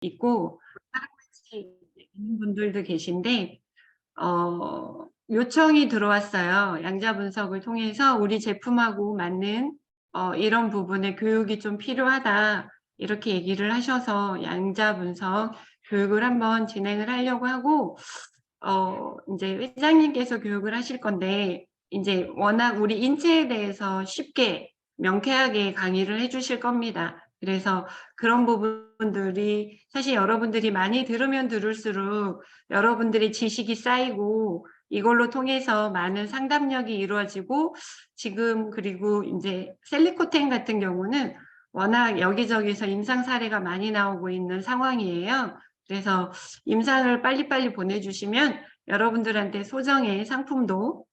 있고 같이 있는 분들도 계신데 요청이 들어왔어요. 양자 분석을 통해서 "우리 제품하고 맞는 이런 부분의 교육이 좀 필요하다." 이렇게 얘기를 하셔서 양자 분석 교육을 한번 진행을 하려고 하고 인제 회장님께서 교육을 하실 건데 인제 워낙 우리 인체에 대해서 쉽게 명쾌하게 강의를 해 주실 겁니다. 그래서 그런 부분들이 사실 여러분들이 많이 들으면 들을수록 여러분들의 지식이 쌓이고 이걸로 통해서 많은 상담력이 이루어지고 지금 그리고 인제 셀리코텐 같은 경우는 워낙 여기저기서 임상 사례가 많이 나오고 있는 상황이에요. 그래서 임상을 빨리빨리 보내주시면 여러분들한테 소정의 상품도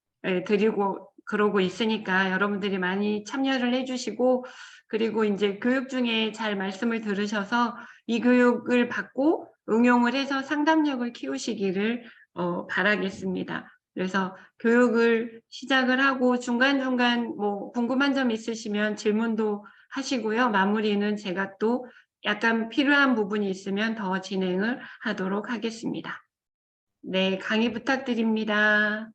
드리고 그러고 있으니까 여러분들이 많이 참여를 해 주시고 그리고 인제 교육 중에 잘 말씀을 들으셔서 이 교육을 받고 응용을 해서 상담력을 키우시기를 바라겠습니다. 그래서 교육을 시작을 하고 중간중간 뭐 궁금한 점 있으시면 질문도 하시고요. 마무리는 제가 또 약간 필요한 부분이 있으면 더 진행을 하도록 하겠습니다. 네, 강의 부탁드립니다.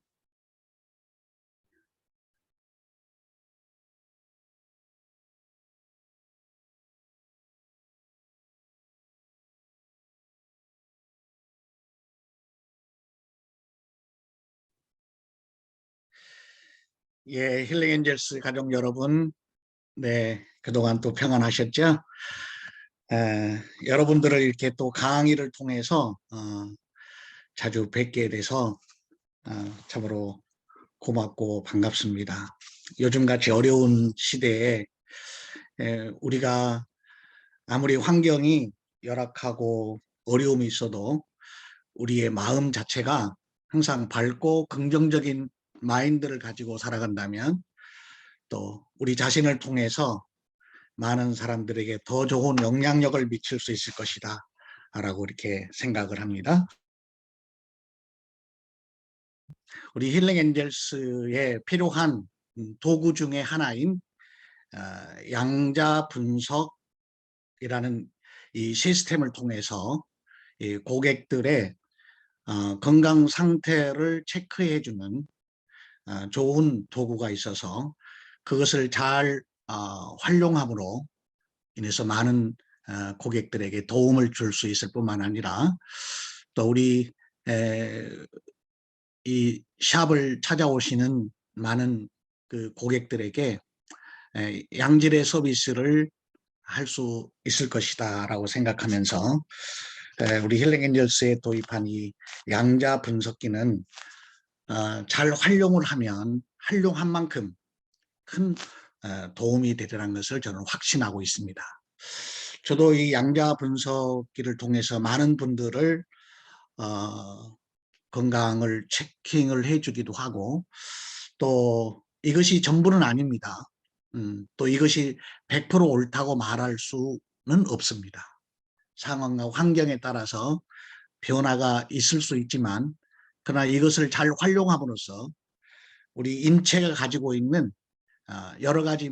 예, 힐링 엔젤스 가족 여러분, 네, 그동안 또 평안하셨죠? 여러분들을 이렇게 또 강의를 통해서 자주 뵙게 돼서 참으로 고맙고 반갑습니다. 요즘같이 어려운 시대에 우리가 아무리 환경이 열악하고 어려움이 있어도 우리의 마음 자체가 항상 밝고 긍정적인 마인드를 가지고 살아간다면 또 우리 자신을 통해서 많은 사람들에게 더 좋은 영향력을 미칠 수 있을 것이다 라고 이렇게 생각을 합니다. 우리 힐링 엔젤스에 필요한 도구 중에 하나인 양자 분석이라는 이 시스템을 통해서 이 고객들의 건강 상태를 체크해 주는 좋은 도구가 있어서 그것을 잘 활용함으로 인해서 많은 고객들에게 도움을 줄 수 있을 뿐만 아니라 또 우리 이 샵을 찾아오시는 많은 그 고객들에게 양질의 서비스를 할 수 있을 것이다 라고 생각하면서 우리 힐링 엔젤스에 도입한 이 양자 분석기는 잘 활용을 하면 활용한 만큼 큰 도움이 되리라는 것을 저는 확신하고 있습니다. 저도 이 양자 분석기를 통해서 많은 분들을 건강을 체킹을 해주기도 하고 또 이것이 전부는 아닙니다. 또 이것이 100% 옳다고 말할 수는 없습니다. 상황과 환경에 따라서 변화가 있을 수 있지만 그러나 이것을 잘 활용함으로써 우리 인체가 가지고 있는 여러 가지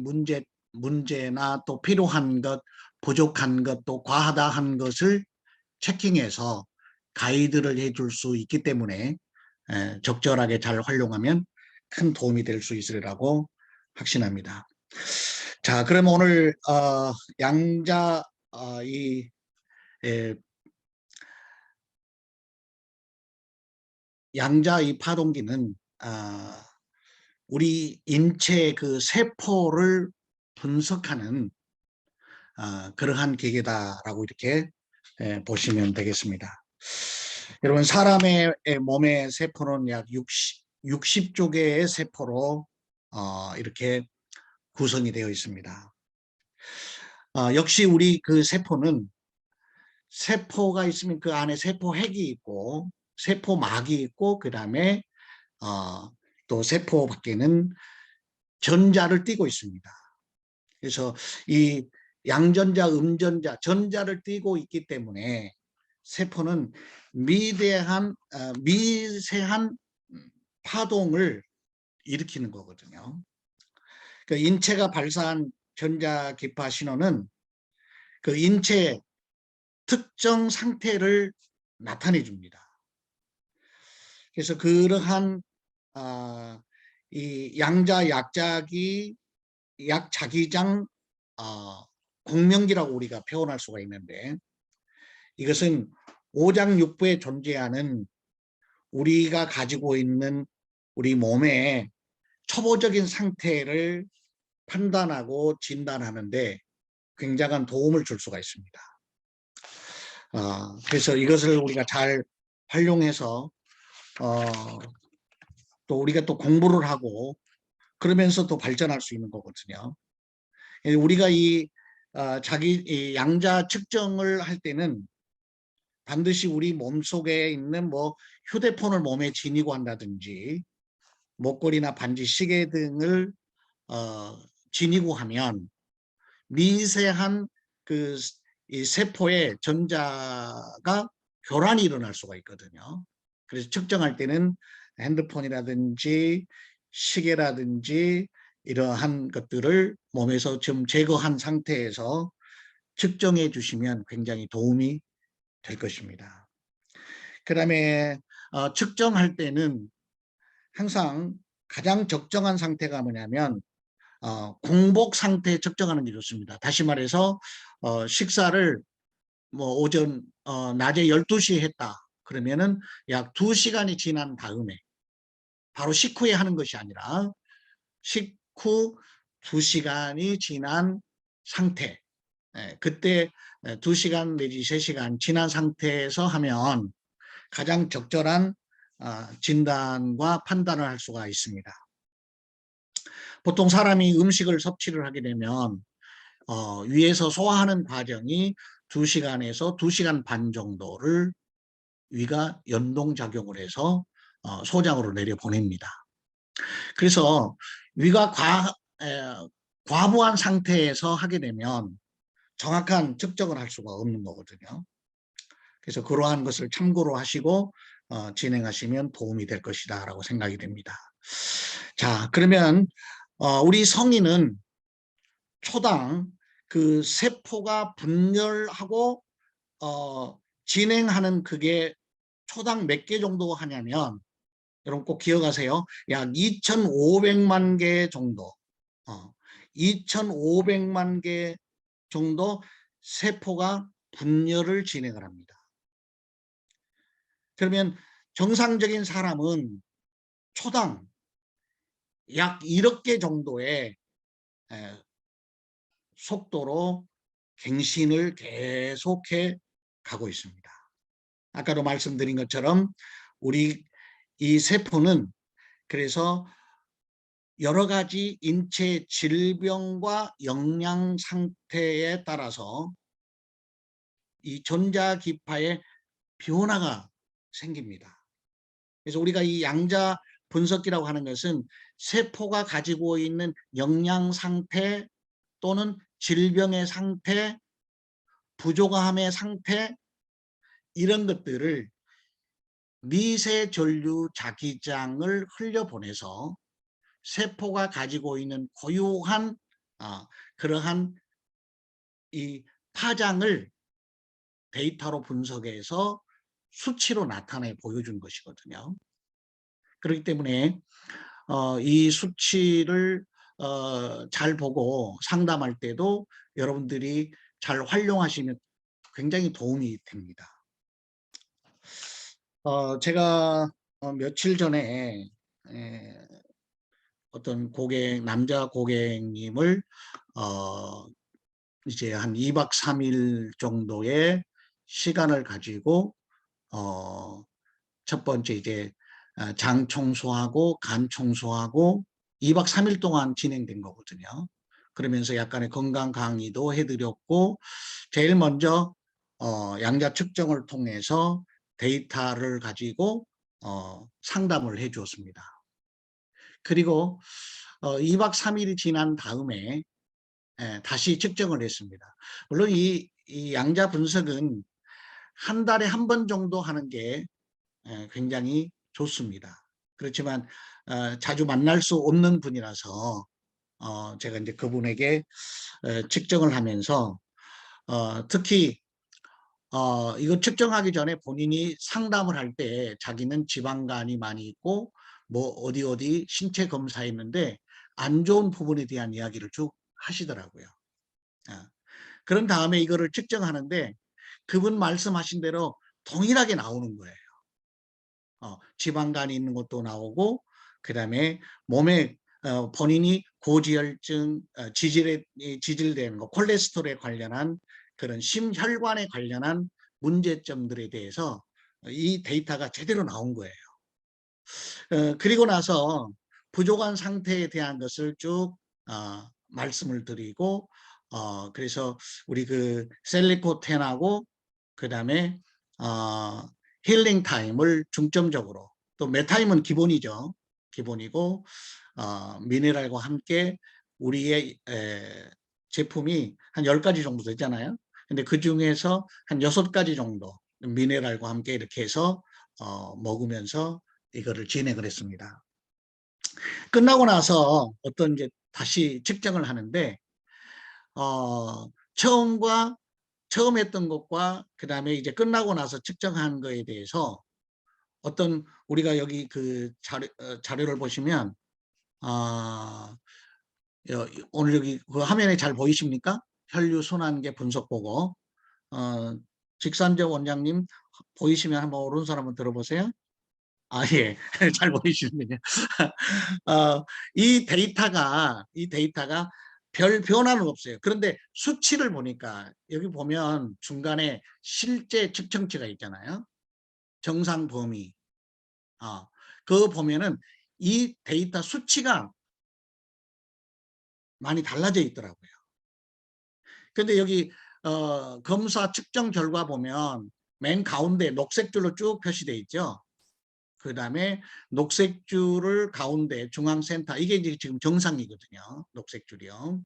문제나 또 필요한 것, 부족한 것, 또 과하다 한 것을 체킹해서 가이드를 해줄 수 있기 때문에 적절하게 잘 활용하면 큰 도움이 될 수 있으리라고 확신합니다. 자, 그럼 오늘 양자 양자 이 파동기는 우리 인체 그 세포를 분석하는 그러한 기계다라고 이렇게 보시면 되겠습니다. 여러분 사람의 몸의 세포는 약 60조 개의 세포로 이렇게 구성이 되어 있습니다. 역시 우리 그 세포는 세포가 있으면 그 안에 세포핵이 있고 세포막이 있고 그 다음에 또 세포 밖에는 전자를 띠고 있습니다. 그래서 이 양전자, 음전자, 전자를 띠고 있기 때문에 세포는 미세한 파동을 일으키는 거거든요. 그 인체가 발사한 전자기파 신호는 그 인체 특정 상태를 나타내 줍니다. 그래서 그러한 이 양자 약자기 약자기장 공명기라고 우리가 표현할 수가 있는데, 이것은 오장육부에 존재하는 우리가 가지고 있는 우리 몸의 초보적인 상태를 판단하고 진단하는데 굉장한 도움을 줄 수가 있습니다. 그래서 이것을 우리가 잘 활용해서 또 우리가 또 공부를 하고 그러면서 또 발전할 수 있는 거거든요. 우리가 이 양자 측정을 할 때는 반드시 우리 몸속에 있는 뭐 휴대폰을 몸에 지니고 한다든지 목걸이나 반지, 시계 등을 지니고 하면 미세한 이 세포의 전자가 교란이 일어날 수가 있거든요. 그래서 측정할 때는 핸드폰이라든지 시계라든지 이러한 것들을 몸에서 좀 제거한 상태에서 측정해 주시면 굉장히 도움이 될 것입니다. 그 다음에 측정할 때는 항상 가장 적정한 상태가 뭐냐면 공복 상태 측정하는 게 좋습니다. 다시 말해서 식사를 뭐 오전 낮에 12시에 했다. 그러면은 약 2시간이 지난 다음에 바로 식후에 하는 것이 아니라 식후 2시간이 지난 상태, 그때 2시간 내지 3시간 지난 상태에서 하면 가장 적절한 진단과 판단을 할 수가 있습니다. 보통 사람이 음식을 섭취를 하게 되면 위에서 소화하는 과정이 2시간에서 2시간 반 정도를 위가 연동작용을 해서 소장으로 내려보냅니다. 그래서 위가 과부한 상태에서 하게 되면 정확한 측정을 할 수가 없는 거거든요. 그래서 그러한 것을 참고로 하시고 진행하시면 도움이 될 것이다 라고 생각이 됩니다. 자, 그러면 우리 성인은 초당 그 세포가 분열하고 진행하는 그게 초당 몇 개 정도 하냐면, 여러분 꼭 기억하세요. 약 2,500만 개 정도, 2,500만 개 정도 세포가 분열을 진행을 합니다. 그러면 정상적인 사람은 초당 약 1억 개 정도의 속도로 갱신을 계속해 가고 있습니다. 아까도 말씀드린 것처럼 우리 이 세포는 그래서 여러 가지 인체 질병과 영양 상태에 따라서 이 전자기파의 변화가 생깁니다. 그래서 우리가 이 양자 분석기라고 하는 것은 세포가 가지고 있는 영양 상태 또는 질병의 상태, 부족함의 상태, 이런 것들을 미세 전류 자기장을 흘려보내서 세포가 가지고 있는 고유한 그러한 이 파장을 데이터로 분석해서 수치로 나타내 보여준 것이거든요. 그렇기 때문에 이 수치를 잘 보고 상담할 때도 여러분들이 잘 활용하시면 굉장히 도움이 됩니다. 제가 며칠 전에 어떤 남자 고객님을 이제 한 2박 3일 정도의 시간을 가지고 첫 번째 이제 장 청소하고 간 청소하고 2박 3일 동안 진행된 거거든요. 그러면서 약간의 건강 강의도 해드렸고, 제일 먼저 양자 측정을 통해서 데이터를 가지고 상담을 해 주었습니다. 그리고 2박 3일이 지난 다음에 다시 측정을 했습니다. 물론 이 양자 분석은 한 달에 한 번 정도 하는 게 굉장히 좋습니다. 그렇지만 자주 만날 수 없는 분이라서 제가 이제 그분에게 측정을 하면서 특히 이거 측정하기 전에 본인이 상담을 할 때 자기는 지방간이 많이 있고 뭐 어디 신체 검사했는데 안 좋은 부분에 대한 이야기를 쭉 하시더라고요. 그런 다음에 이거를 측정하는데 그분 말씀하신 대로 동일하게 나오는 거예요. 지방간이 있는 것도 나오고 그다음에 몸에 본인이 고지혈증, 지질되는 거, 콜레스테롤에 관련한 그런 심혈관에 관련한 문제점들에 대해서 이 데이터가 제대로 나온 거예요. 그리고 나서 부족한 상태에 대한 것을 쭉 말씀을 드리고 그래서 우리 그 셀리코텐하고 그다음에 힐링 타임을 중점적으로 또 메타임은 기본이죠. 기본이고 미네랄과 함께 우리의 제품이 한 10가지 정도 되잖아요. 근데 그 중에서 한 6가지 정도 미네랄과 함께 이렇게 해서 먹으면서 이거를 진행을 했습니다. 끝나고 나서 어떤 이제 다시 측정을 하는데 처음 했던 것과 그다음에 이제 끝나고 나서 측정한 거에 대해서 어떤 우리가 여기 그 자료를 보시면 오늘 여기 그 화면에 잘 보이십니까? 혈류 순환계 분석 보고 직산적 원장님 보이시면 한번 오른손 한번 들어보세요. 예. 잘 보이시는군요. 이 데이터가 별 변화는 없어요. 그런데 수치를 보니까 여기 보면 중간에 실제 측정치가 있잖아요. 정상 범위. 그거 보면은 이 데이터 수치가 많이 달라져 있더라고요. 근데 여기 검사 측정 결과 보면 맨 가운데 녹색 줄로 쭉 표시되어 있죠. 그 다음에 녹색 줄을 가운데 중앙센터, 이게 이제 지금 정상이거든요. 녹색 줄이요.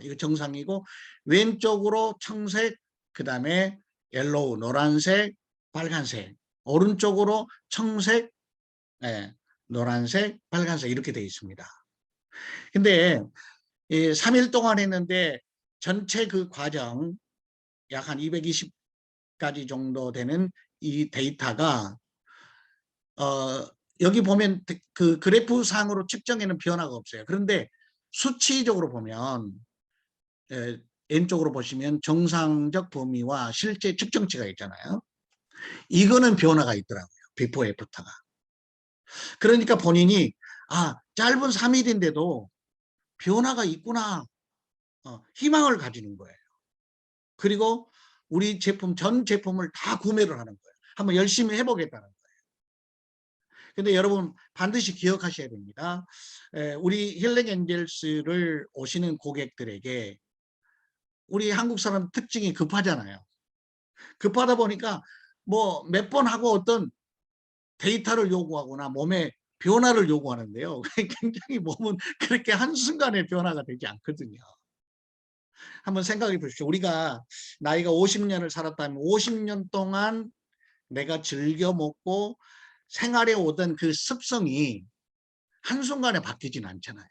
이거 정상이고, 왼쪽으로 청색, 그 다음에 옐로우, 노란색, 빨간색, 오른쪽으로 청색, 노란색, 빨간색 이렇게 되어 있습니다. 근데 3일 동안 했는데 전체 그 과정 약 한 220가지 정도 되는 이 데이터가 여기 보면 그 그래프 상으로 측정에는 변화가 없어요. 그런데 수치적으로 보면 왼쪽으로 보시면 정상적 범위와 실제 측정치가 있잖아요. 이거는 변화가 있더라고요. 비포 애프터가. 그러니까 본인이 짧은 3일인데도 변화가 있구나. 희망을 가지는 거예요. 그리고 우리 제품 전 제품을 다 구매를 하는 거예요. 한번 열심히 해보겠다는 거예요. 근데 여러분 반드시 기억하셔야 됩니다. 우리 힐링 엔젤스를 오시는 고객들에게 우리 한국 사람 특징이 급하잖아요. 급하다 보니까 뭐 몇 번 하고 어떤 데이터를 요구하거나 몸에 변화를 요구하는데요. 굉장히 몸은 그렇게 한순간에 변화가 되지 않거든요. 한번 생각해 보십시오. 우리가 나이가 50년을 살았다면 50년 동안 내가 즐겨 먹고 생활에 오던 그 습성이 한순간에 바뀌진 않잖아요.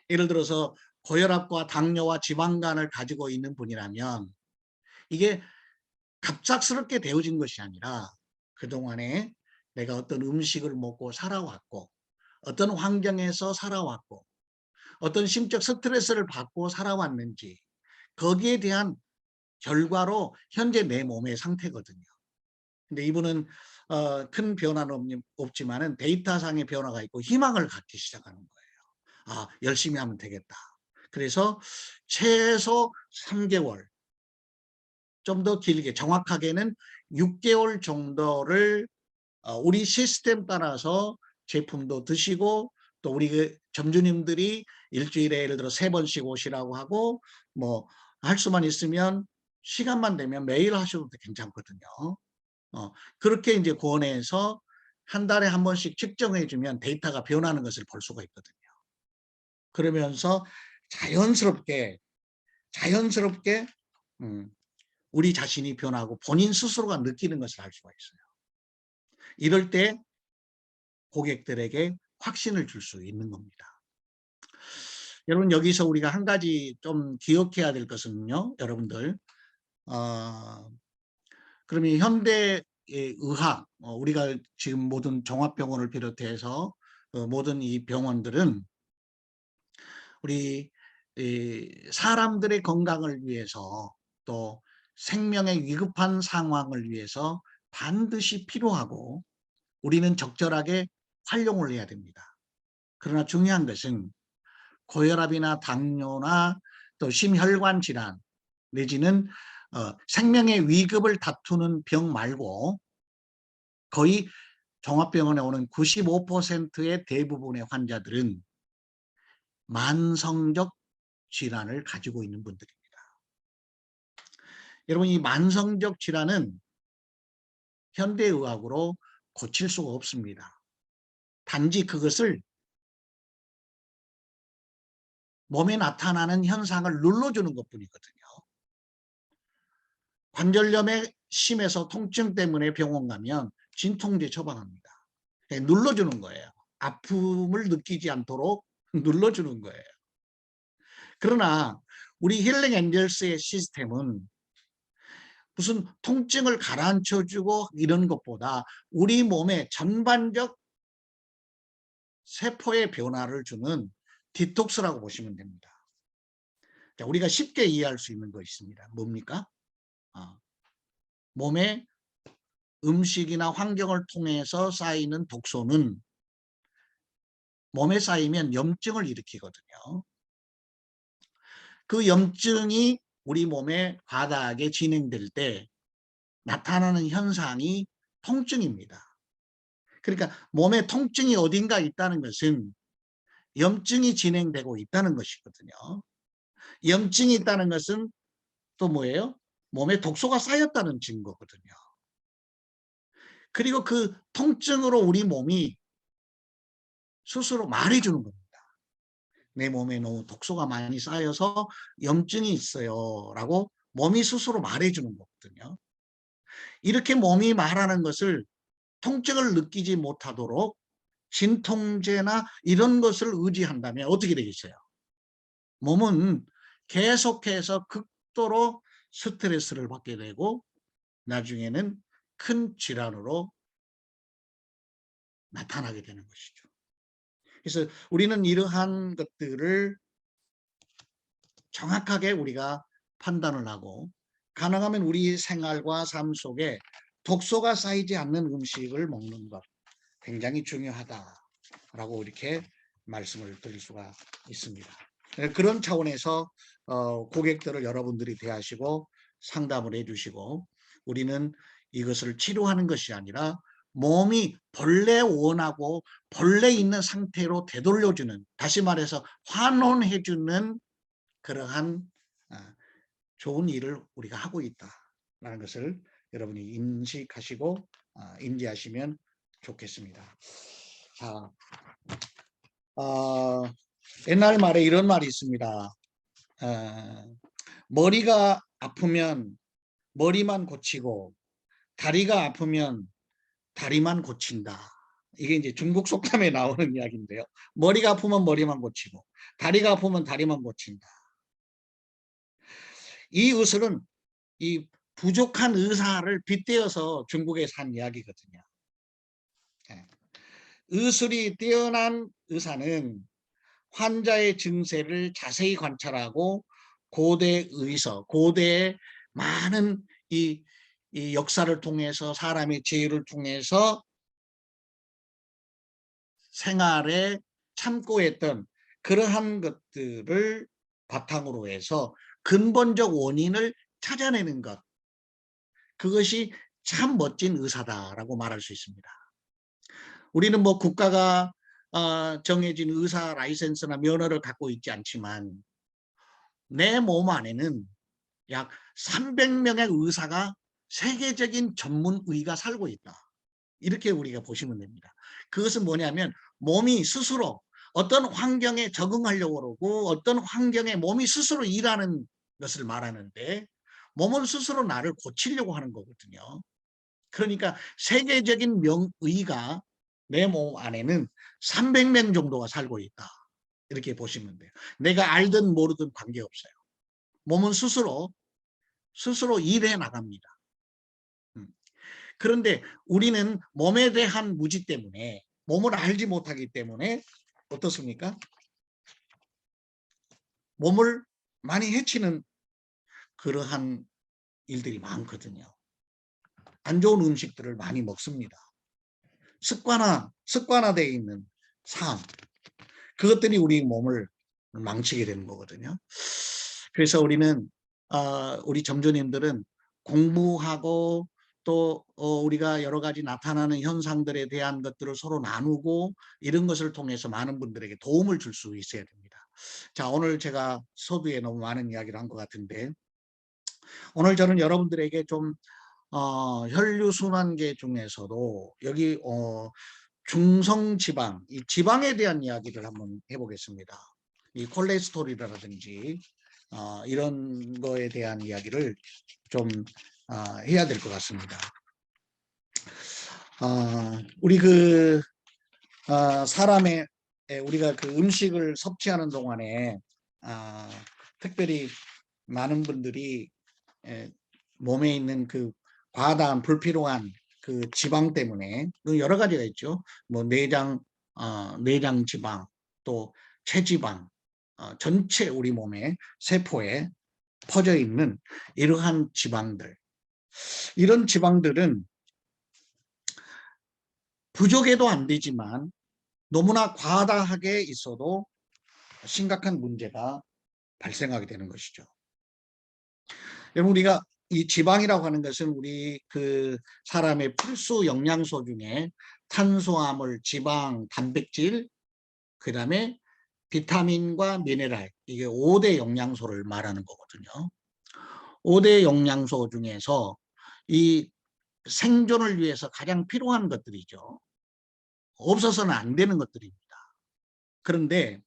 예를 들어서 고혈압과 당뇨와 지방간을 가지고 있는 분이라면 이게 갑작스럽게 되어진 것이 아니라 그동안에 내가 어떤 음식을 먹고 살아왔고 어떤 환경에서 살아왔고 어떤 심적 스트레스를 받고 살아왔는지 거기에 대한 결과로 현재 내 몸의 상태거든요. 근데 이분은 큰 변화는 없지만은 데이터상의 변화가 있고 희망을 갖기 시작하는 거예요. 열심히 하면 되겠다. 그래서 최소 3개월, 좀 더 길게 정확하게는 6개월 정도를 우리 시스템 따라서 제품도 드시고 또 우리 그 점주님들이 일주일에 예를 들어 3번씩 오시라고 하고 뭐 할 수만 있으면 시간만 되면 매일 하셔도 괜찮거든요. 그렇게 이제 권해서 한 달에 한 번씩 측정해 주면 데이터가 변하는 것을 볼 수가 있거든요. 그러면서 자연스럽게 우리 자신이 변하고 본인 스스로가 느끼는 것을 알 수가 있어요. 이럴 때 고객들에게 확신을 줄 수 있는 겁니다. 여러분 여기서 우리가 한 가지 좀 기억해야 될 것은요. 여러분들 그러면 현대의 의학, 우리가 지금 모든 종합병원을 비롯해서 모든 이 병원들은 우리 사람들의 건강을 위해서 또 생명의 위급한 상황을 위해서 반드시 필요하고 우리는 적절하게 활용을 해야 됩니다. 그러나 중요한 것은 고혈압이나 당뇨나 또 심혈관 질환 내지는 생명의 위급을 다투는 병 말고 거의 종합병원에 오는 95%의 대부분의 환자들은 만성적 질환을 가지고 있는 분들입니다. 여러분, 이 만성적 질환은 현대의학으로 고칠 수가 없습니다. 단지 그것을 몸에 나타나는 현상을 눌러주는 것뿐이거든요. 관절염에 심해서 통증 때문에 병원 가면 진통제 처방합니다. 눌러주는 거예요. 아픔을 느끼지 않도록 눌러주는 거예요. 그러나 우리 힐링 엔젤스의 시스템은 무슨 통증을 가라앉혀주고 이런 것보다 우리 몸의 전반적 세포의 변화를 주는 디톡스라고 보시면 됩니다. 자, 우리가 쉽게 이해할 수 있는 거 있습니다. 뭡니까? 몸에 음식이나 환경을 통해서 쌓이는 독소는 몸에 쌓이면 염증을 일으키거든요. 그 염증이 우리 몸에 과다하게 진행될 때 나타나는 현상이 통증입니다. 그러니까 몸에 통증이 어딘가 있다는 것은 염증이 진행되고 있다는 것이거든요. 염증이 있다는 것은 또 뭐예요? 몸에 독소가 쌓였다는 증거거든요. 그리고 그 통증으로 우리 몸이 스스로 말해주는 겁니다. 내 몸에 너무 독소가 많이 쌓여서 염증이 있어요 라고 몸이 스스로 말해주는 거거든요. 이렇게 몸이 말하는 것을 통증을 느끼지 못하도록 진통제나 이런 것을 의지한다면 어떻게 되겠어요? 몸은 계속해서 극도로 스트레스를 받게 되고 나중에는 큰 질환으로 나타나게 되는 것이죠. 그래서 우리는 이러한 것들을 정확하게 우리가 판단을 하고 가능하면 우리 생활과 삶 속에 독소가 쌓이지 않는 음식을 먹는 것 굉장히 중요하다라고 이렇게 말씀을 드릴 수가 있습니다. 그런 차원에서 고객들을 여러분들이 대하시고 상담을 해주시고 우리는 이것을 치료하는 것이 아니라 몸이 본래 원하고 본래 있는 상태로 되돌려주는, 다시 말해서 환원해주는 그러한 좋은 일을 우리가 하고 있다라는 것을 여러분이 인식하시고 인지하시면 좋겠습니다. 자, 옛날 말에 이런 말이 있습니다. 머리가 아프면 머리만 고치고 다리가 아프면 다리만 고친다. 이게 이제 중국 속담에 나오는 이야기인데요. 머리가 아프면 머리만 고치고 다리가 아프면 다리만 고친다. 이 의술은 이 부족한 의사를 빗대어서 중국에서 한 이야기거든요. 의술이 뛰어난 의사는 환자의 증세를 자세히 관찰하고 고대 의서, 고대의 많은 이 역사를 통해서 사람의 지혜를 통해서 생활에 참고했던 그러한 것들을 바탕으로 해서 근본적 원인을 찾아내는 것, 그것이 참 멋진 의사다라고 말할 수 있습니다. 우리는 뭐 국가가 정해진 의사 라이센스나 면허를 갖고 있지 않지만 내 몸 안에는 약 300명의 의사가 세계적인 전문의가 살고 있다. 이렇게 우리가 보시면 됩니다. 그것은 뭐냐면 몸이 스스로 어떤 환경에 적응하려고 그러고 어떤 환경에 몸이 스스로 일하는 것을 말하는데 몸은 스스로 나를 고치려고 하는 거거든요. 그러니까 세계적인 명의가 내 몸 안에는 300명 정도가 살고 있다. 이렇게 보시면 돼요. 내가 알든 모르든 관계없어요. 몸은 스스로 스스로 일해 나갑니다. 그런데 우리는 몸에 대한 무지 때문에, 몸을 알지 못하기 때문에 어떻습니까? 몸을 많이 해치는 그러한 일들이 많거든요. 안 좋은 음식들을 많이 먹습니다. 습관화되어 있는 삶, 그것들이 우리 몸을 망치게 되는 거거든요. 그래서 우리는 우리 점주님들은 공부하고 또 우리가 여러 가지 나타나는 현상들에 대한 것들을 서로 나누고 이런 것을 통해서 많은 분들에게 도움을 줄 수 있어야 됩니다. 자, 오늘 제가 서두에 너무 많은 이야기를 한 것 같은데, 오늘 저는 여러분들에게 좀 혈류순환계 중에서도 여기 중성지방, 이 지방에 대한 이야기를 한번 해보겠습니다. 이 콜레스테롤이라든지 이런 거에 대한 이야기를 좀 해야 될 것 같습니다. 우리 사람의 우리가 그 음식을 섭취하는 동안에 특별히 많은 분들이 몸에 있는 그 과다한 불필요한 그 지방 때문에 여러 가지가 있죠. 뭐 내장 지방, 또 체지방, 전체 우리 몸의 세포에 퍼져 있는 이러한 지방들. 이런 지방들은 부족해도 안 되지만 너무나 과다하게 있어도 심각한 문제가 발생하게 되는 것이죠. 여러분, 우리가 이 지방이라고 하는 것은 우리 그 사람의 필수 영양소 중에 탄수화물, 지방, 단백질, 그 다음에 비타민과 미네랄, 이게 5대 영양소를 말하는 거거든요. 5대 영양소 중에서 이 생존을 위해서 가장 필요한 것들이죠. 없어서는 안 되는 것들입니다. 그런데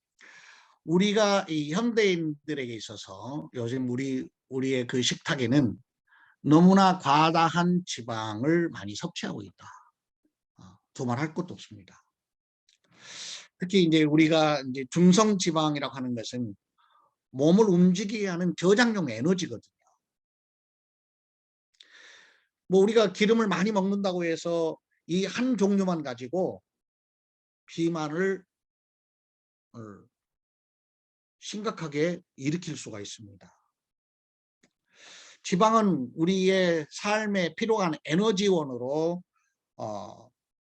우리가 이 현대인들에게 있어서 요즘 우리의 그 식탁에는 너무나 과다한 지방을 많이 섭취하고 있다. 두말할 것도 없습니다. 특히 이제 우리가 이제 중성 지방이라고 하는 것은 몸을 움직이게 하는 저장용 에너지거든요. 뭐 우리가 기름을 많이 먹는다고 해서 이 한 종류만 가지고 비만을 심각하게 일으킬 수가 있습니다. 지방은 우리의 삶에 필요한 에너지원으로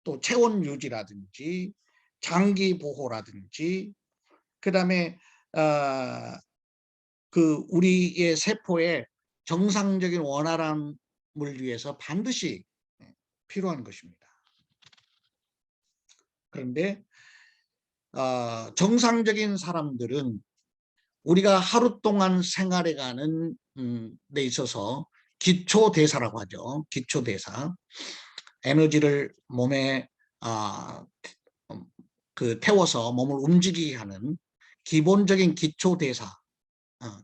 또 체온 유지라든지 장기 보호라든지 그다음에 그 우리의 세포의 정상적인 원활함을 위해서 반드시 필요한 것입니다. 그런데 정상적인 사람들은 우리가 하루 동안 생활해가는 데 있어서 기초대사라고 하죠. 기초대사. 에너지를 몸에 태워서 몸을 움직이게 하는 기본적인 기초대사.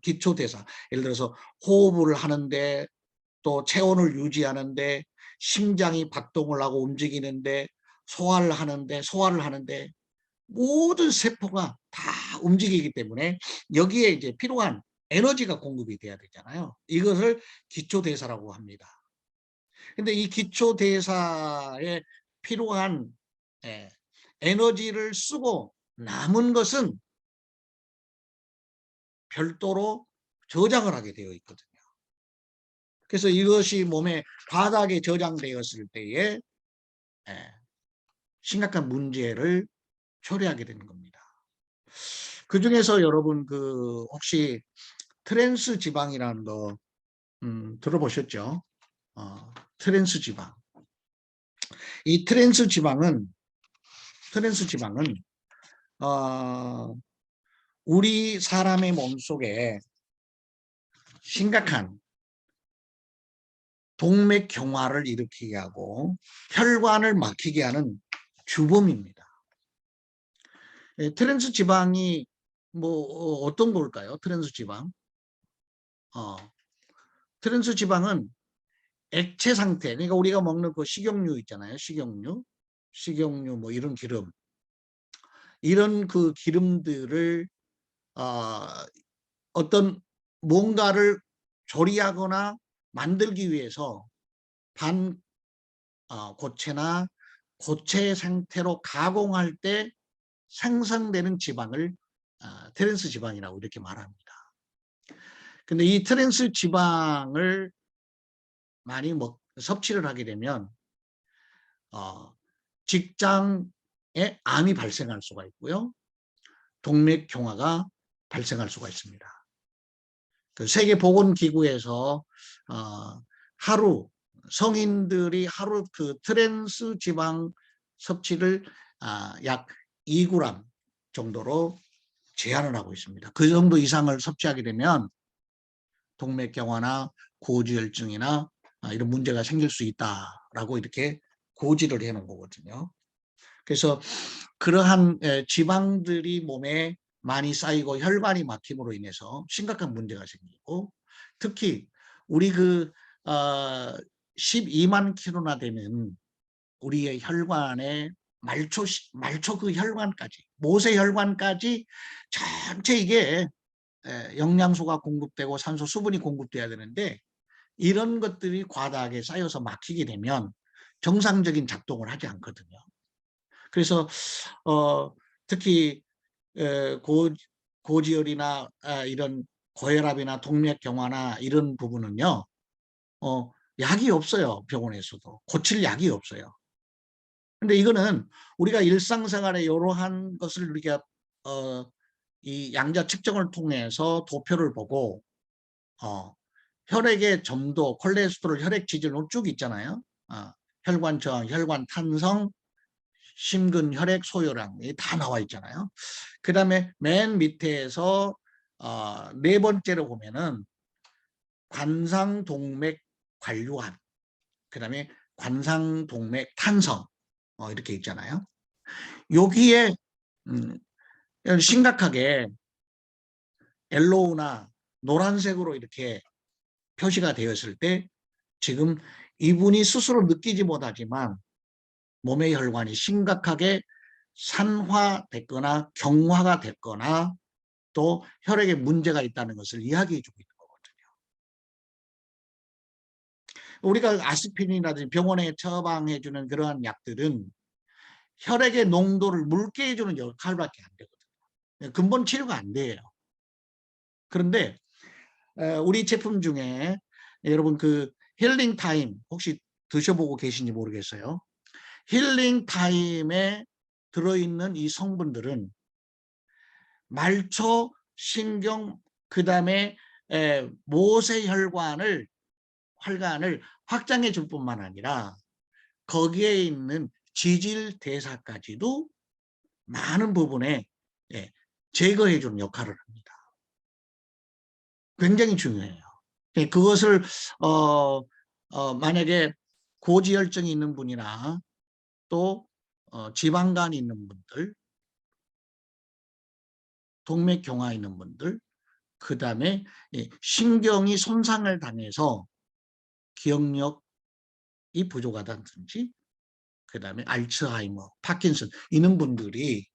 기초대사. 예를 들어서 호흡을 하는데 또 체온을 유지하는데 심장이 박동을 하고 움직이는데 소화를 하는데 모든 세포가 다 움직이기 때문에 여기에 이제 필요한 에너지가 공급이 돼야 되잖아요. 이것을 기초대사라고 합니다. 근데 이 기초대사에 필요한 에너지를 쓰고 남은 것은 별도로 저장을 하게 되어 있거든요. 그래서 이것이 몸에 과다하게 저장되었을 때에 심각한 문제를 초래하게 되는 겁니다. 그 중에서 여러분 혹시 트랜스 지방이라는 거 들어보셨죠? 트랜스 지방. 이 트랜스 지방은 우리 사람의 몸속에 심각한 동맥경화를 일으키게 하고 혈관을 막히게 하는 주범입니다. 트랜스 지방이 뭐 어떤 걸까요? 트랜스 지방. 트랜스 지방은 액체 상태, 그러니까 우리가 먹는 그 식용유 있잖아요. 식용유 뭐 이런 기름, 이런 그 기름들을 어떤 뭔가를 조리하거나 만들기 위해서 고체나 고체 상태로 가공할 때 생성되는 지방을 트랜스 지방이라고 이렇게 말합니다. 근데 이 트랜스 지방을 많이 섭취를 하게 되면 직장에 암이 발생할 수가 있고요. 동맥경화가 발생할 수가 있습니다. 그 세계보건기구에서 하루 성인들이 하루 그 트랜스 지방 섭취를 약 2g 정도로 제한을 하고 있습니다. 그 정도 이상을 섭취하게 되면 동맥경화나 고지혈증이나 이런 문제가 생길 수 있다라고 이렇게 고지를 해놓은 거거든요. 그래서 그러한 지방들이 몸에 많이 쌓이고 혈관이 막힘으로 인해서 심각한 문제가 생기고, 특히 우리 12만 킬로나 되는 우리의 혈관의 말초 그 혈관까지, 모세 혈관까지 전체 이게 영양소가 공급되고 산소, 수분이 공급돼야 되는데, 이런 것들이 과다하게 쌓여서 막히게 되면 정상적인 작동을 하지 않거든요. 그래서 특히 고지혈이나 이런 고혈압이나 동맥경화나 이런 부분은요, 약이 없어요. 병원에서도 고칠 약이 없어요. 근데 이거는 우리가 일상생활에 이러한 것을 우리가 이 양자 측정을 통해서 도표를 보고 혈액의 점도, 콜레스테롤, 혈액 지질로 쭉 있잖아요. 혈관 저항, 혈관 탄성, 심근, 혈액 소요량 다 나와 있잖아요. 그 다음에 맨 밑에서 네 번째로 보면은 관상동맥 관류암, 그 다음에 관상동맥 탄성 이렇게 있잖아요. 여기에 심각하게 옐로우나 노란색으로 이렇게 표시가 되었을 때 지금 이분이 스스로 느끼지 못하지만 몸의 혈관이 심각하게 산화됐거나 경화가 됐거나 또 혈액에 문제가 있다는 것을 이야기해 주고 있는 거거든요. 우리가 아스피린이라든지 병원에 처방해 주는 그러한 약들은 혈액의 농도를 묽게 해주는 역할밖에 안 되거든요. 근본 치료가 안 돼요. 그런데 우리 제품 중에 여러분 그 힐링 타임 혹시 드셔보고 계신지 모르겠어요. 힐링 타임에 들어있는 이 성분들은 말초, 신경, 그 다음에 모세혈관을 확장해 줄 뿐만 아니라 거기에 있는 지질대사까지도 많은 부분에 제거해 주는 역할을 합니다. 굉장히 중요해요. 그것을 만약에 고지혈증이 있는 분이나 또 지방간이 있는 분들, 동맥경화 있는 분들, 그 다음에 신경이 손상을 당해서 기억력이 부족하다든지, 그 다음에 알츠하이머, 파킨슨 이런 분들이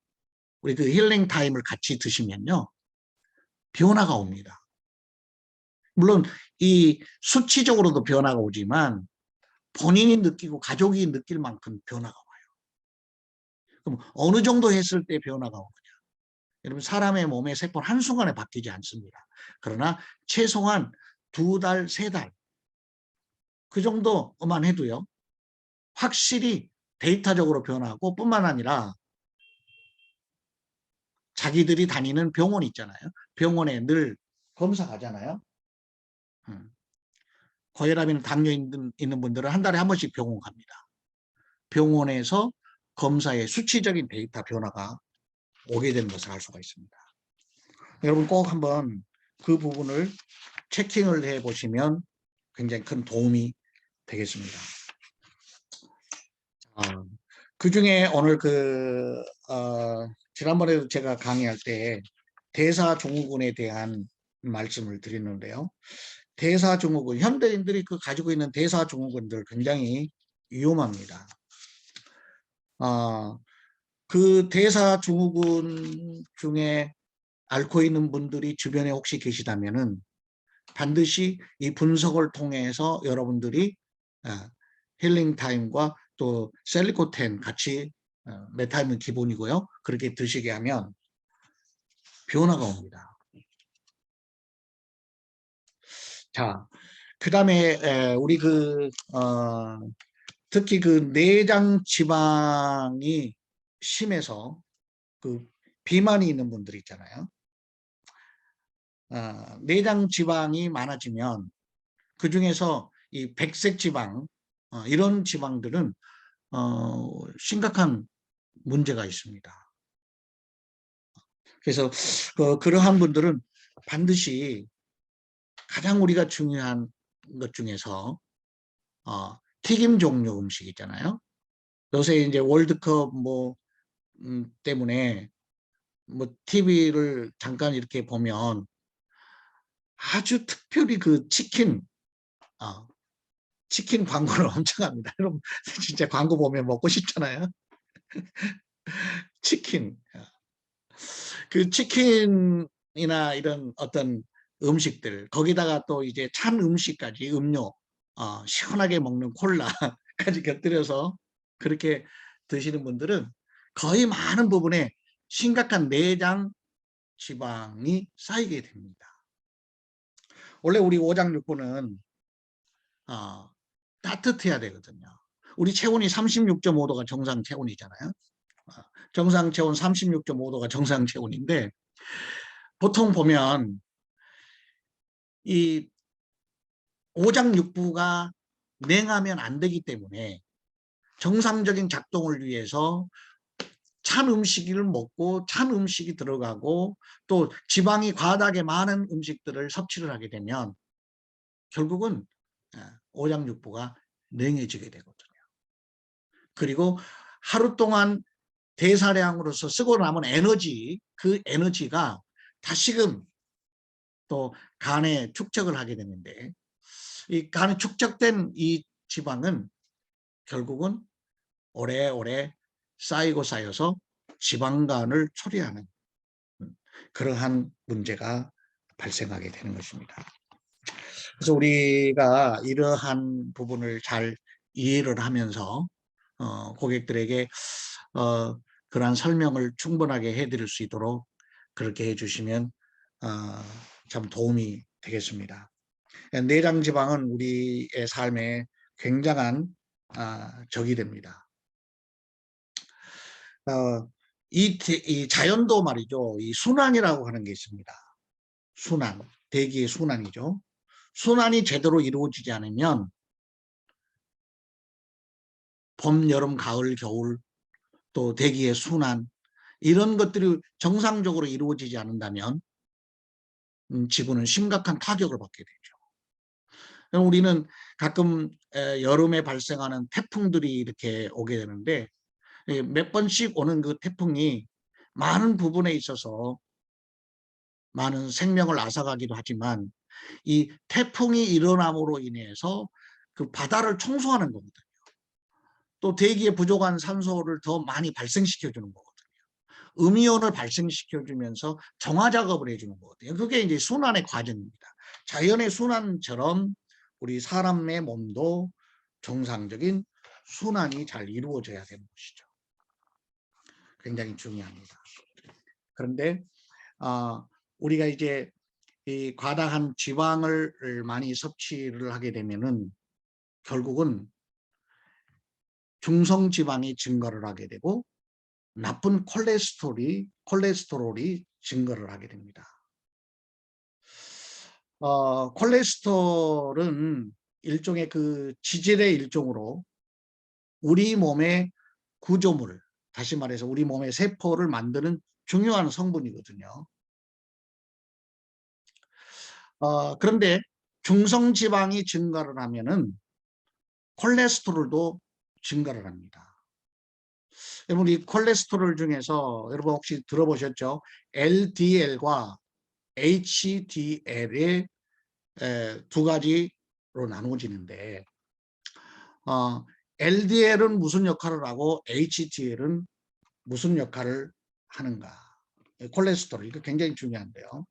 우리 그 힐링 타임을 같이 드시면요 변화가 옵니다. 물론 이 수치적으로도 변화가 오지만 본인이 느끼고 가족이 느낄 만큼 변화가 와요. 그럼 어느 정도 했을 때 변화가 오느냐? 여러분 사람의 몸의 세포는 한순간에 바뀌지 않습니다. 그러나 최소한 2달, 3달 그 정도만 해도요 확실히 데이터적으로 변하고 뿐만 아니라 자기들이 다니는 병원 있잖아요. 병원에 늘 검사 가잖아요. 고혈압이나 당뇨 있는 분들은 한 달에 한 번씩 병원 갑니다. 병원에서 검사의 수치적인 데이터 변화가 오게 되는 것을 알 수가 있습니다. 여러분 꼭 한번 그 부분을 체킹을 해 보시면 굉장히 큰 도움이 되겠습니다. 그 중에 오늘 지난번에도 제가 강의할 때 대사증후군에 대한 말씀을 드리는데요. 대사증후군, 현대인들이 가지고 있는 대사증후군들 굉장히 위험합니다. 그 대사증후군 중에 앓고 있는 분들이 주변에 혹시 계시다면은 반드시 이 분석을 통해서 여러분들이 힐링 타임과 또 셀리코텐 같이 메타임은 기본이고요. 그렇게 드시게 하면 변화가 옵니다. 자, 그다음에 우리 특히 그 내장 지방이 심해서 그 비만이 있는 분들 있잖아요. 내장 지방이 많아지면 그 중에서 이 백색 지방 이런 지방들은 심각한 문제가 있습니다. 그래서 그러한 분들은 반드시 가장 우리가 중요한 것 중에서 튀김 종류 음식 있잖아요. 요새 이제 월드컵 때문에 TV를 잠깐 이렇게 보면 아주 특별히 그 치킨 광고를 엄청 합니다. 여러분 진짜 광고 보면 먹고 싶잖아요. 치킨. 그 치킨이나 이런 어떤 음식들 거기다가 또 이제 찬 음식까지 음료 시원하게 먹는 콜라까지 곁들여서 그렇게 드시는 분들은 거의 많은 부분에 심각한 내장 지방이 쌓이게 됩니다. 원래 우리 오장육부는 따뜻해야 되거든요. 우리 체온이 36.5도가 정상 체온이잖아요. 정상 체온 36.5도가 정상 체온인데 보통 보면 이 오장육부가 냉하면 안 되기 때문에 정상적인 작동을 위해서 찬 음식을 먹고 찬 음식이 들어가고 또 지방이 과다하게 많은 음식들을 섭취를 하게 되면 결국은 오장육부가 냉해지게 되거든요. 그리고 하루 동안 대사량으로서 쓰고 남은 에너지, 그 에너지가 다시금 또 간에 축적을 하게 되는데 이 간에 축적된 이 지방은 결국은 오래오래 쌓이고 쌓여서 지방간을 초래하는 그러한 문제가 발생하게 되는 것입니다. 그래서 우리가 이러한 부분을 잘 이해를 하면서 고객들에게 그러한 설명을 충분하게 해드릴 수 있도록 그렇게 해주시면 참 도움이 되겠습니다. 내장 지방은 우리의 삶에 굉장한 적이 됩니다. 이 자연도 말이죠. 이 순환이라고 하는 게 있습니다. 순환, 대기의 순환이죠. 순환이 제대로 이루어지지 않으면 봄, 여름, 가을, 겨울 또 대기의 순환 이런 것들이 정상적으로 이루어지지 않는다면 지구는 심각한 타격을 받게 되죠. 우리는 가끔 여름에 발생하는 태풍들이 이렇게 오게 되는데 몇 번씩 오는 그 태풍이 많은 부분에 있어서 많은 생명을 앗아가기도 하지만 이 태풍이 일어남으로 인해서 그 바다를 청소하는 거거든요. 또 대기에 부족한 산소를 더 많이 발생시켜 주는 거거든요. 음이온을 발생시켜 주면서 정화 작업을 해주는 거거든요. 그게 이제 순환의 과정입니다. 자연의 순환처럼 우리 사람의 몸도 정상적인 순환이 잘 이루어져야 되는 것이죠. 굉장히 중요합니다. 그런데 우리가 이제 이 과다한 지방을 많이 섭취를 하게 되면은 결국은 중성 지방이 증가를 하게 되고 나쁜 콜레스테롤이 증가를 하게 됩니다. 콜레스테롤은 일종의 그 지질의 일종으로 우리 몸의 구조물, 다시 말해서 우리 몸의 세포를 만드는 중요한 성분이거든요. 그런데 중성지방이 증가를 하면은 콜레스테롤도 증가를 합니다. 여러분 이 콜레스테롤 중에서 여러분 혹시 들어보셨죠? LDL과 HDL의 두 가지로 나누어지는데 LDL은 무슨 역할을 하고 HDL은 무슨 역할을 하는가? 콜레스테롤 이거 굉장히 중요한데요.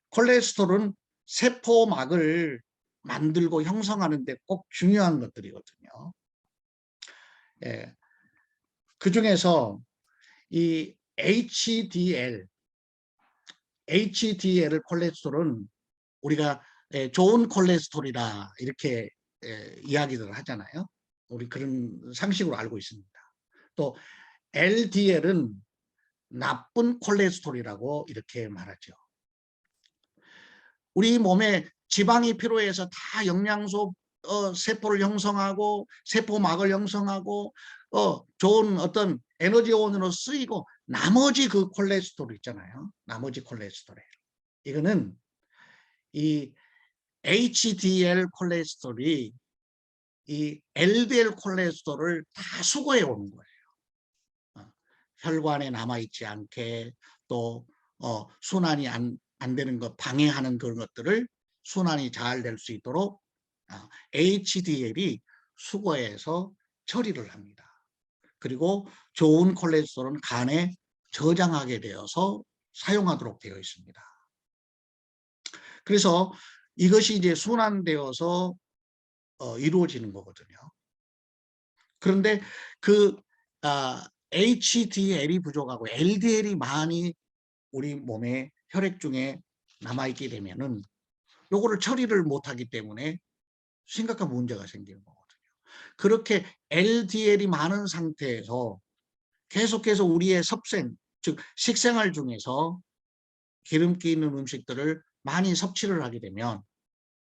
콜레스테롤은 세포막을 만들고 형성하는 데 꼭 중요한 것들이거든요. 예. 그중에서 이 HDL 콜레스테롤은 우리가 좋은 콜레스테롤이다 이렇게 이야기를 하잖아요. 우리 그런 상식으로 알고 있습니다. 또 LDL은 나쁜 콜레스테롤이라고 이렇게 말하죠. 우리 몸에 지방이 필요해서 다 영양소 세포를 형성하고 세포막을 형성하고 좋은 어떤 에너지원으로 쓰이고 나머지 그 콜레스테롤 있잖아요. 나머지 콜레스테롤. 이거는 이 HDL 콜레스테롤이 이 LDL 콜레스테롤을 다 수거해 오는 거예요. 혈관에 남아있지 않게 또 순환이 안 되는 것 방해하는 그런 것들을 순환이 잘 될 수 있도록 HDL이 수거해서 처리를 합니다. 그리고 좋은 콜레스테롤은 간에 저장하게 되어서 사용하도록 되어 있습니다. 그래서 이것이 이제 순환되어서 이루어지는 거거든요. 그런데 그 HDL이 부족하고 LDL이 많이 우리 몸에 혈액 중에 남아있게 되면은 요거를 처리를 못하기 때문에 심각한 문제가 생기는 거거든요. 그렇게 LDL이 많은 상태에서 계속해서 우리의 섭생, 즉 식생활 중에서 기름기 있는 음식들을 많이 섭취를 하게 되면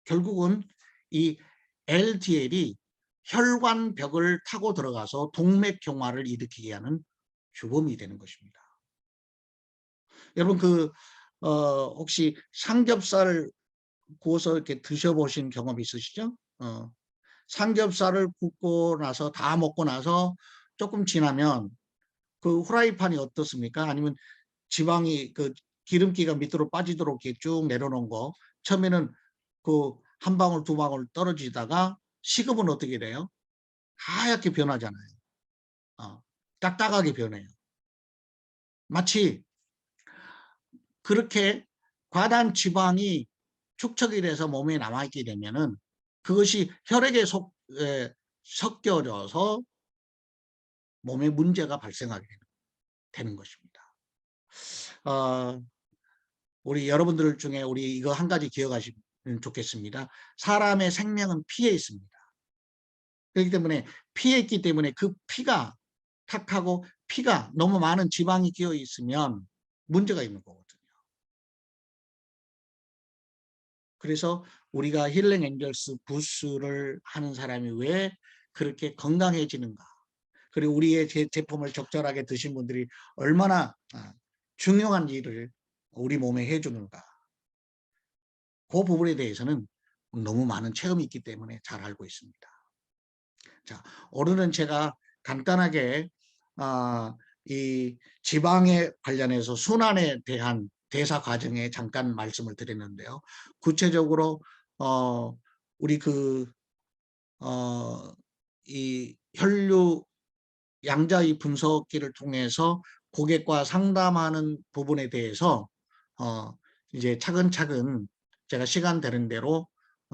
결국은 이 LDL이 혈관벽을 타고 들어가서 동맥경화를 일으키게 하는 주범이 되는 것입니다. 여러분 혹시 삼겹살 구워서 이렇게 드셔보신 경험 있으시죠? 삼겹살을 굽고 나서 다 먹고 나서 조금 지나면 그 후라이팬이 어떻습니까? 아니면 지방이 그 기름기가 밑으로 빠지도록 이렇게 쭉 내려놓은 거 처음에는 그 한 방울 두 방울 떨어지다가 식으면 어떻게 돼요? 하얗게 변하잖아요. 딱딱하게 변해요. 마치 그렇게 과다한 지방이 축적이 돼서 몸에 남아있게 되면은 그것이 혈액에 섞여져서 몸에 문제가 발생하게 되는 것입니다. 우리 여러분들 중에 우리 이거 한 가지 기억하시면 좋겠습니다. 사람의 생명은 피에 있습니다. 그렇기 때문에 피에 있기 때문에 그 피가 탁하고 피가 너무 많은 지방이 끼어 있으면 문제가 있는 거거든요. 그래서 우리가 힐링 엔젤스 부스를 하는 사람이 왜 그렇게 건강해지는가? 그리고 우리의 제품을 적절하게 드신 분들이 얼마나 중요한 일을 우리 몸에 해주는가? 그 부분에 대해서는 너무 많은 체험이 있기 때문에 잘 알고 있습니다. 자, 오늘은 제가 간단하게 이 지방에 관련해서 순환에 대한 대사 과정에 잠깐 말씀을 드렸는데요. 구체적으로 우리 이 혈류 양자의 분석기를 통해서 고객과 상담하는 부분에 대해서 이제 차근차근 제가 시간 되는 대로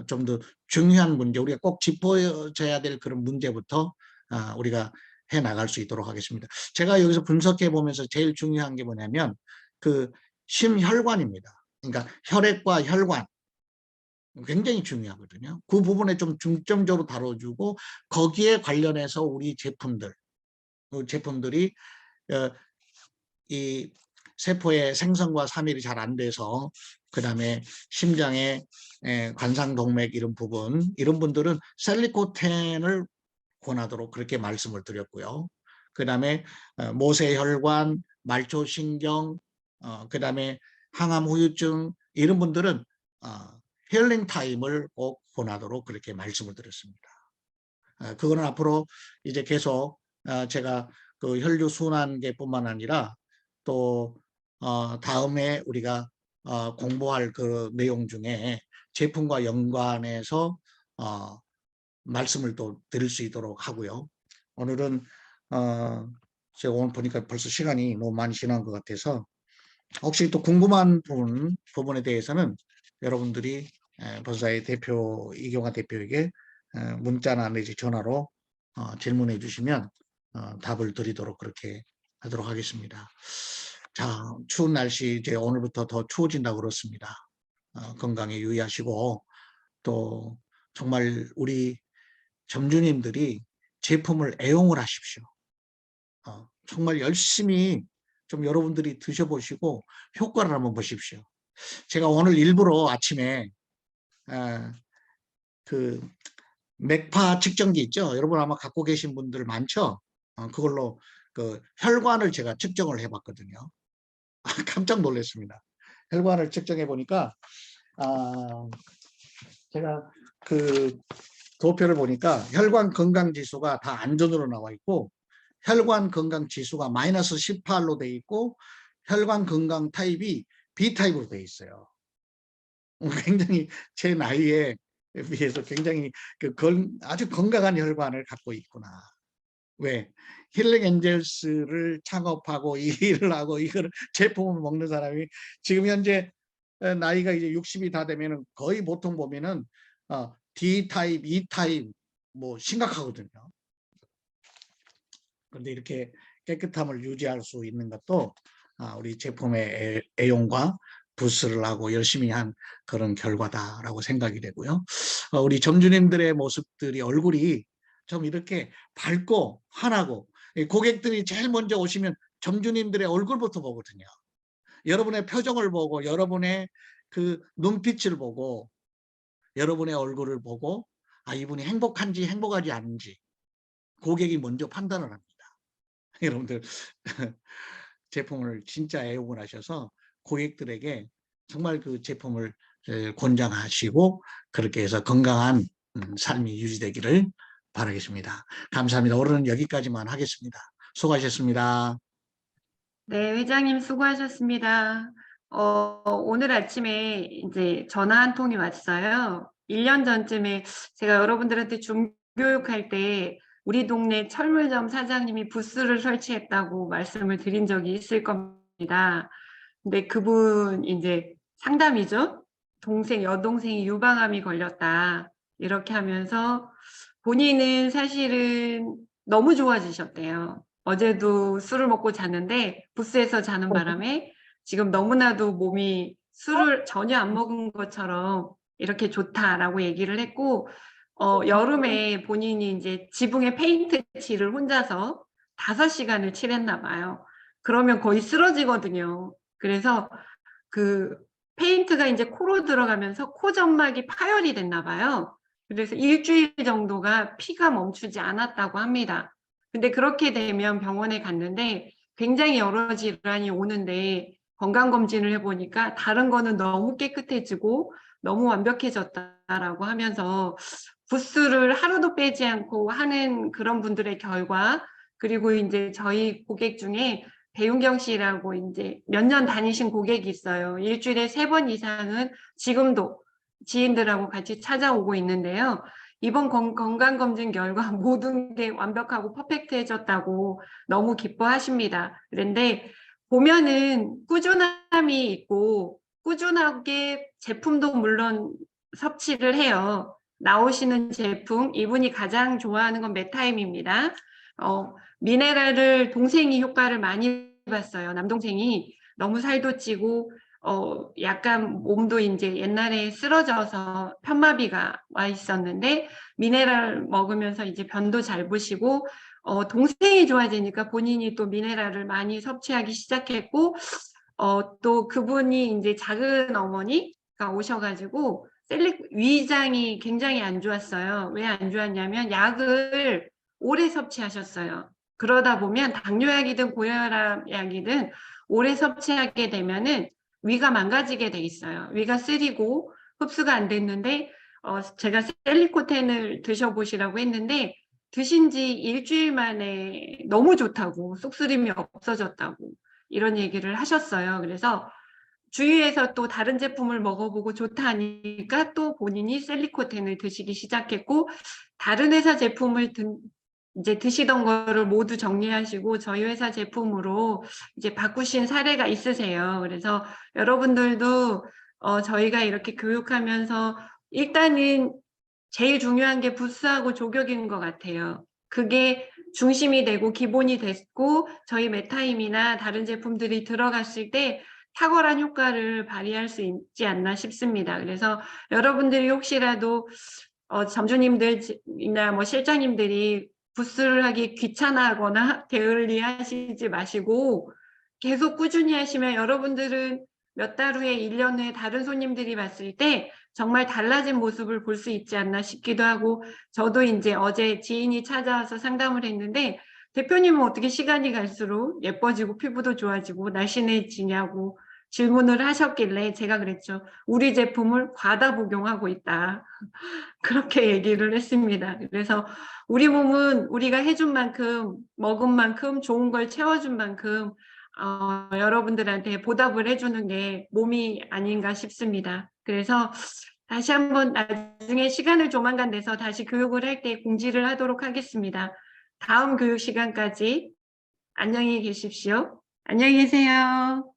좀 더 중요한 문제, 우리가 꼭 짚어져야 될 그런 문제부터 우리가 해 나갈 수 있도록 하겠습니다. 제가 여기서 분석해 보면서 제일 중요한 게 뭐냐면 그 심혈관입니다. 그러니까 혈액과 혈관 굉장히 중요하거든요. 그 부분에 좀 중점적으로 다뤄주고 거기에 관련해서 우리 제품들이 이 세포의 생성과 사밀이 잘 안 돼서 그다음에 심장의 관상동맥 이런 분들은 셀리코텐을 권하도록 그렇게 말씀을 드렸고요. 그다음에 모세혈관, 말초신경, 그다음에 항암 후유증 이런 분들은 힐링 타임을 꼭 권하도록 그렇게 말씀을 드렸습니다. 그거는 앞으로 이제 계속 제가 그 혈류 순환계뿐만 아니라 또 다음에 우리가 공부할 그 내용 중에 제품과 연관해서 말씀을 또 드릴 수 있도록 하고요. 오늘은 제가 오늘 보니까 벌써 시간이 너무 많이 지난 것 같아서 혹시 또 궁금한 부분에 대해서는 여러분들이 본사의 대표 이경화 대표에게 문자나 내지 전화로 질문해 주시면 답을 드리도록 그렇게 하도록 하겠습니다. 자, 추운 날씨 이제 오늘부터 더 추워진다고 그렇습니다. 건강에 유의하시고 또 정말 우리 점주님들이 제품을 애용을 하십시오. 정말 열심히 좀 여러분들이 드셔보시고 효과를 한번 보십시오. 제가 오늘 일부러 아침에 그 맥파 측정기 있죠? 여러분 아마 갖고 계신 분들 많죠? 그걸로 그 혈관을 제가 측정을 해봤거든요. 깜짝 놀랐습니다. 혈관을 측정해 보니까 제가 그 도표를 보니까 혈관 건강 지수가 다 안전으로 나와 있고 혈관 건강 지수가 마이너스 18로 돼 있고 혈관 건강 타입이 B 타입으로 돼 있어요. 굉장히 제 나이에 비해서 굉장히 아주 건강한 혈관을 갖고 있구나. 왜? 힐링 엔젤스를 창업하고 이 일을 하고 이거를 제품을 먹는 사람이 지금 현재 나이가 이제 60이 다 되면은 거의 보통 보면은 D 타입, E 타입 뭐 심각하거든요. 그런데 이렇게 깨끗함을 유지할 수 있는 것도 우리 제품의 애용과 부스를 하고 열심히 한 그런 결과다라고 생각이 되고요. 우리 점주님들의 모습들이 얼굴이 좀 이렇게 밝고 환하고 고객들이 제일 먼저 오시면 점주님들의 얼굴부터 보거든요. 여러분의 표정을 보고 여러분의 그 눈빛을 보고 여러분의 얼굴을 보고 이분이 행복한지 행복하지 않은지 고객이 먼저 판단을 합니다. 여러분들 제품을 진짜 애용을 하셔서 고객들에게 정말 그 제품을 권장하시고 그렇게 해서 건강한 삶이 유지되기를 바라겠습니다. 감사합니다. 오늘은 여기까지만 하겠습니다. 수고하셨습니다. 네, 회장님 수고하셨습니다. 오늘 아침에 이제 전화 한 통이 왔어요. 1년 전쯤에 제가 여러분들한테 중교육할 때 우리 동네 철물점 사장님이 부스를 설치했다고 말씀을 드린 적이 있을 겁니다. 근데 그분 이제 상담이죠. 여동생이 유방암이 걸렸다. 이렇게 하면서 본인은 사실은 너무 좋아지셨대요. 어제도 술을 먹고 잤는데 부스에서 자는 바람에 지금 너무나도 몸이 술을 전혀 안 먹은 것처럼 이렇게 좋다라고 얘기를 했고, 여름에 본인이 이제 지붕에 페인트 칠을 혼자서 5시간을 칠했나 봐요. 그러면 거의 쓰러지거든요. 그래서 그 페인트가 이제 코로 들어가면서 코 점막이 파열이 됐나 봐요. 그래서 일주일 정도가 피가 멈추지 않았다고 합니다. 근데 그렇게 되면 병원에 갔는데 굉장히 여러 질환이 오는데 건강검진을 해보니까 다른 거는 너무 깨끗해지고 너무 완벽해졌다라고 하면서 부스를 하루도 빼지 않고 하는 그런 분들의 결과, 그리고 이제 저희 고객 중에 배윤경 씨라고 이제 몇 년 다니신 고객이 있어요. 일주일에 3번 이상은 지금도 지인들하고 같이 찾아오고 있는데요. 이번 건강검진 결과 모든 게 완벽하고 퍼펙트해졌다고 너무 기뻐하십니다. 그런데 보면은 꾸준함이 있고 꾸준하게 제품도 물론 섭취를 해요. 나오시는 제품, 이분이 가장 좋아하는 건 메타임입니다. 미네랄을 동생이 효과를 많이 봤어요. 남동생이 너무 살도 찌고 약간 몸도 이제 옛날에 쓰러져서 편마비가 와 있었는데 미네랄 먹으면서 이제 변도 잘 보시고 동생이 좋아지니까 본인이 또 미네랄을 많이 섭취하기 시작했고 또 그분이 이제 작은 어머니가 오셔가지고 위장이 굉장히 안 좋았어요. 왜 안 좋았냐면 약을 오래 섭취하셨어요. 그러다 보면 당뇨약이든 고혈압 약이든 오래 섭취하게 되면은 위가 망가지게 돼 있어요. 위가 쓰리고 흡수가 안 됐는데 제가 셀리코텐을 드셔보시라고 했는데 드신 지 일주일 만에 너무 좋다고 쏙쓰림이 없어졌다고 이런 얘기를 하셨어요. 그래서 주위에서 또 다른 제품을 먹어보고 좋다니까 또 본인이 셀리코텐을 드시기 시작했고 다른 회사 제품을 이제 드시던 거를 모두 정리하시고 저희 회사 제품으로 이제 바꾸신 사례가 있으세요. 그래서 여러분들도 저희가 이렇게 교육하면서 일단은 제일 중요한 게 부스하고 조격인 것 같아요. 그게 중심이 되고 기본이 됐고 저희 메타임이나 다른 제품들이 들어갔을 때 탁월한 효과를 발휘할 수 있지 않나 싶습니다. 그래서 여러분들이 혹시라도 점주님들이나 뭐 실장님들이 부스를 하기 귀찮아하거나 게을리하시지 마시고 계속 꾸준히 하시면 여러분들은 몇 달 후에 1년 후에 다른 손님들이 봤을 때 정말 달라진 모습을 볼 수 있지 않나 싶기도 하고 저도 이제 어제 지인이 찾아와서 상담을 했는데 대표님은 어떻게 시간이 갈수록 예뻐지고 피부도 좋아지고 날씬해지냐고 질문을 하셨길래 제가 그랬죠. 우리 제품을 과다 복용하고 있다. 그렇게 얘기를 했습니다. 그래서 우리 몸은 우리가 해준 만큼, 먹은 만큼, 좋은 걸 채워준 만큼 여러분들한테 보답을 해주는 게 몸이 아닌가 싶습니다. 그래서 다시 한번 나중에 시간을 조만간 내서 다시 교육을 할 때 공지를 하도록 하겠습니다. 다음 교육 시간까지 안녕히 계십시오. 안녕히 계세요.